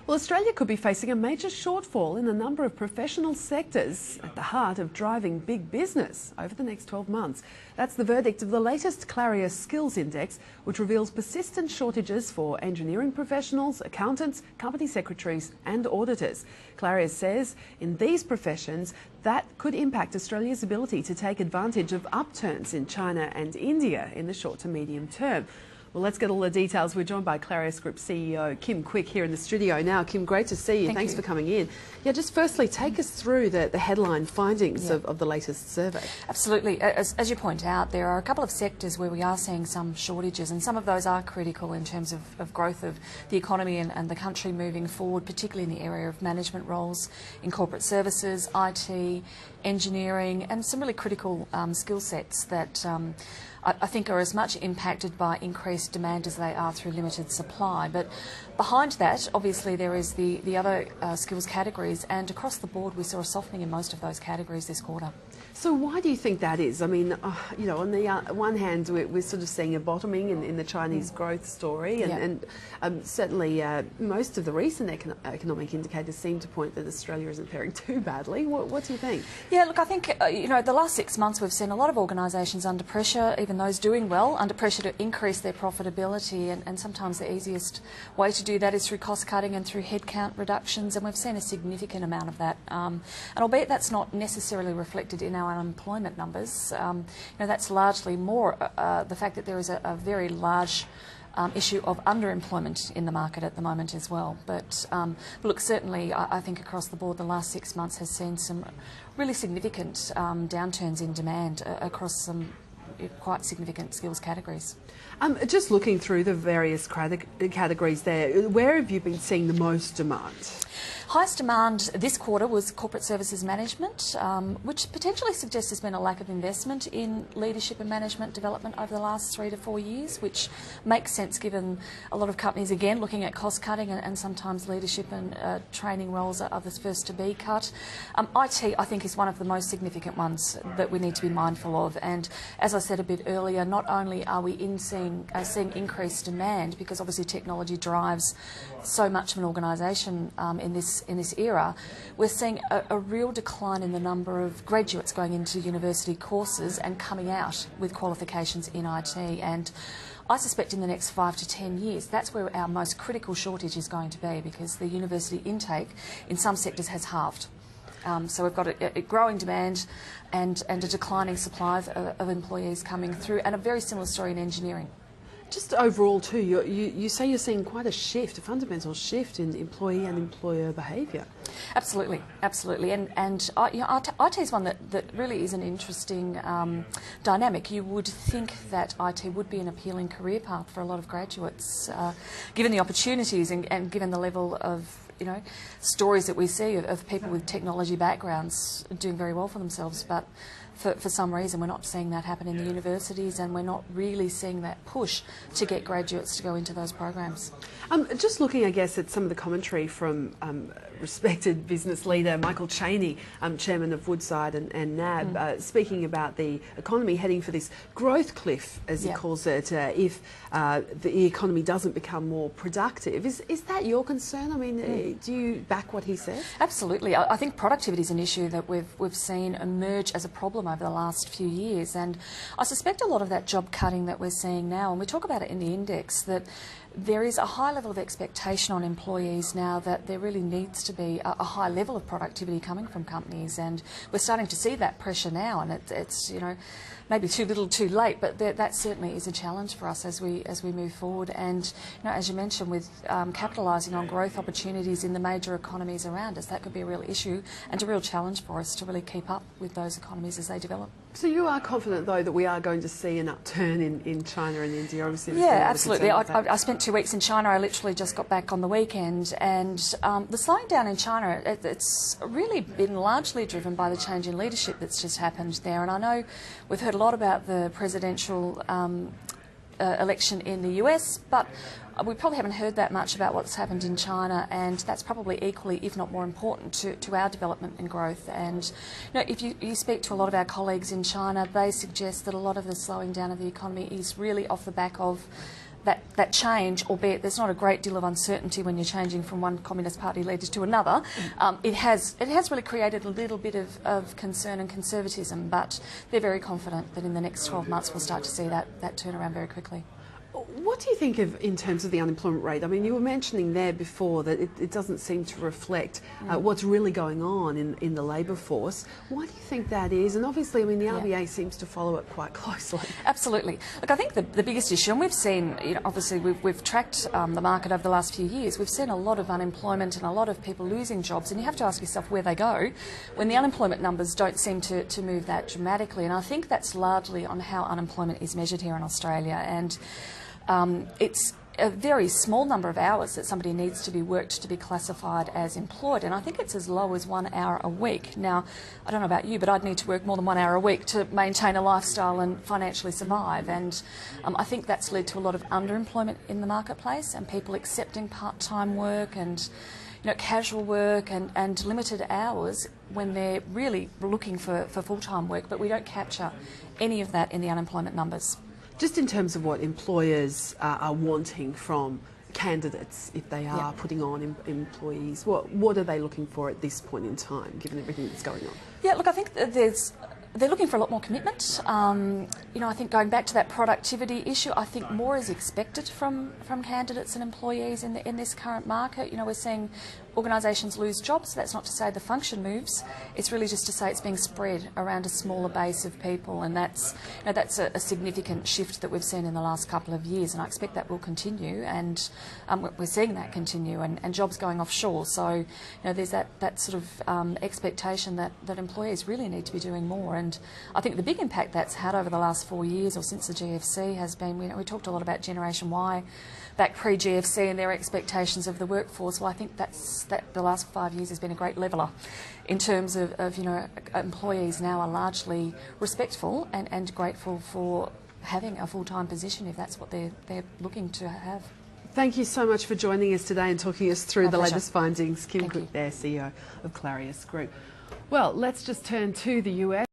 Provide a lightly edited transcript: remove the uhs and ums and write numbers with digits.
Well, Australia could be facing a major shortfall in a number of professional sectors at the heart of driving big business over the next 12 months. That's the verdict of the latest Clarius Skills Index, which reveals persistent shortages for engineering professionals, accountants, company secretaries and auditors. Clarius says in these professions that could impact Australia's ability to take advantage of upturns in China and India in the short to medium term. Well, let's get all the details. We're joined by Clarius Group CEO Kim Quick here in the studio now. Kim, great to see you. Thanks for coming in. Yeah, just firstly, take us through the headline findings of the latest survey. Absolutely. As you point out, there are a couple of sectors where we are seeing some shortages, and some of those are critical in terms of growth of the economy and the country moving forward, particularly in the area of management roles in corporate services, IT, engineering, and some really critical skill sets that I think are as much impacted by increased demand as they are through limited supply. But behind that, obviously, there is the other skills categories, and across the board we saw a softening in most of those categories this quarter. So why do you think that is? I mean, you know, on the one hand, we're sort of seeing a bottoming in the Chinese growth story, and certainly most of the recent economic indicators seem to point that Australia isn't faring too badly. What do you think? Yeah, look, I think, you know, the last 6 months we've seen a lot of organisations under pressure, even those doing well, under pressure to increase their profitability, and sometimes the easiest way to do that is through cost cutting and through headcount reductions, and we've seen a significant amount of that. And albeit that's not necessarily reflected in our unemployment numbers, you know, that's largely more the fact that there is a very large issue of underemployment in the market at the moment as well. But look, certainly I think across the board the last 6 months has seen some really significant downturns in demand across some quite significant skills categories. Just looking through the various categories there, where have you been seeing the most demand? Highest demand this quarter was corporate services management, which potentially suggests there's been a lack of investment in leadership and management development over the last 3 to 4 years, which makes sense given a lot of companies, again, looking at cost cutting, and sometimes leadership and training roles are the first to be cut. IT, I think, is one of the most significant ones that we need to be mindful of. And as I said a bit earlier, not only are we seeing increased demand, because obviously technology drives so much of an organisation in this era, we're seeing a real decline in the number of graduates going into university courses and coming out with qualifications in IT. And I suspect in the next 5 to 10 years, that's where our most critical shortage is going to be, because the university intake in some sectors has halved. So we've got a growing demand and a declining supply of employees coming through, and a very similar story in engineering. Just overall too, you say you're seeing quite a shift, a fundamental shift in employee and employer behaviour. Absolutely, absolutely, and you know, IT is one that really is an interesting dynamic. You would think that IT would be an appealing career path for a lot of graduates, given the opportunities and given the level of, you know, stories that we see of people with technology backgrounds doing very well for themselves. But for some reason we're not seeing that happen in the universities, and we're not really seeing that push to get graduates to go into those programs. Just looking, I guess, at some of the commentary from respected business leader Michael Chaney, chairman of Woodside and NAB, speaking about the economy heading for this growth cliff, as he calls it, if the economy doesn't become more productive. Is that your concern? I mean, do you back what he says? Absolutely. I think productivity is an issue that we've seen emerge as a problem over the last few years, and I suspect a lot of that job cutting that we're seeing now, and we talk about it in the index, that there is a high level of expectation on employees now that there really needs to be a high level of productivity coming from companies, and we're starting to see that pressure now, and it's you know, maybe too little too late, but that certainly is a challenge for us as we move forward. And you know, as you mentioned, with capitalising on growth opportunities in the major economies around us, that could be a real issue and a real challenge for us to really keep up with those economies as they develop. So you are confident, though, that we are going to see an upturn in China and India? Obviously, yeah, absolutely. I spent 2 weeks in China. I literally just got back on the weekend, and the slowing down in China, it's really been largely driven by the change in leadership that's just happened there. And I know we've heard a lot about the presidential election in the US, but we probably haven't heard that much about what's happened in China, and that's probably equally, if not more important, to our development and growth. And you know, if you speak to a lot of our colleagues in China, they suggest that a lot of the slowing down of the economy is really off the back of that change, albeit there's not a great deal of uncertainty when you're changing from one Communist Party leader to another, it has really created a little bit of concern and conservatism, but they're very confident that in the next 12 months we'll start to see that turn around very quickly. What do you think of in terms of the unemployment rate? I mean, you were mentioning there before that it doesn't seem to reflect what's really going on in the labour force. Why do you think that is? And obviously, I mean, the RBA seems to follow it quite closely. Absolutely. Look, I think the biggest issue, and we've seen, obviously we've tracked the market over the last few years, we've seen a lot of unemployment and a lot of people losing jobs, and you have to ask yourself where they go when the unemployment numbers don't seem to move that dramatically. And I think that's largely on how unemployment is measured here in Australia. And it's a very small number of hours that somebody needs to be worked to be classified as employed, and I think it's as low as 1 hour a week. Now, I don't know about you, but I'd need to work more than 1 hour a week to maintain a lifestyle and financially survive, and I think that's led to a lot of underemployment in the marketplace and people accepting part-time work and casual work and limited hours when they're really looking for full-time work, but we don't capture any of that in the unemployment numbers. Just in terms of what employers are wanting from candidates, if they are putting on employees, what are they looking for at this point in time, given everything that's going on? Yeah, look, I think they're looking for a lot more commitment. I think going back to that productivity issue, I think more is expected from candidates and employees in this current market. We're seeing organisations lose jobs. That's not to say the function moves. It's really just to say it's being spread around a smaller base of people, and that's a significant shift that we've seen in the last couple of years, and I expect that will continue, and we're seeing that continue, and jobs going offshore. So there's that sort of expectation that employees really need to be doing more, and I think the big impact that's had over the last 4 years or since the GFC has been, we talked a lot about Generation Y back pre-GFC and their expectations of the workforce. Well, I think that the last 5 years has been a great leveller in terms of employees now are largely respectful and grateful for having a full-time position if that's what they're looking to have. Thank you so much for joining us today and talking us through the latest findings. Kim Thank Cook you. there, CEO of Clarius Group. Well, let's just turn to the US.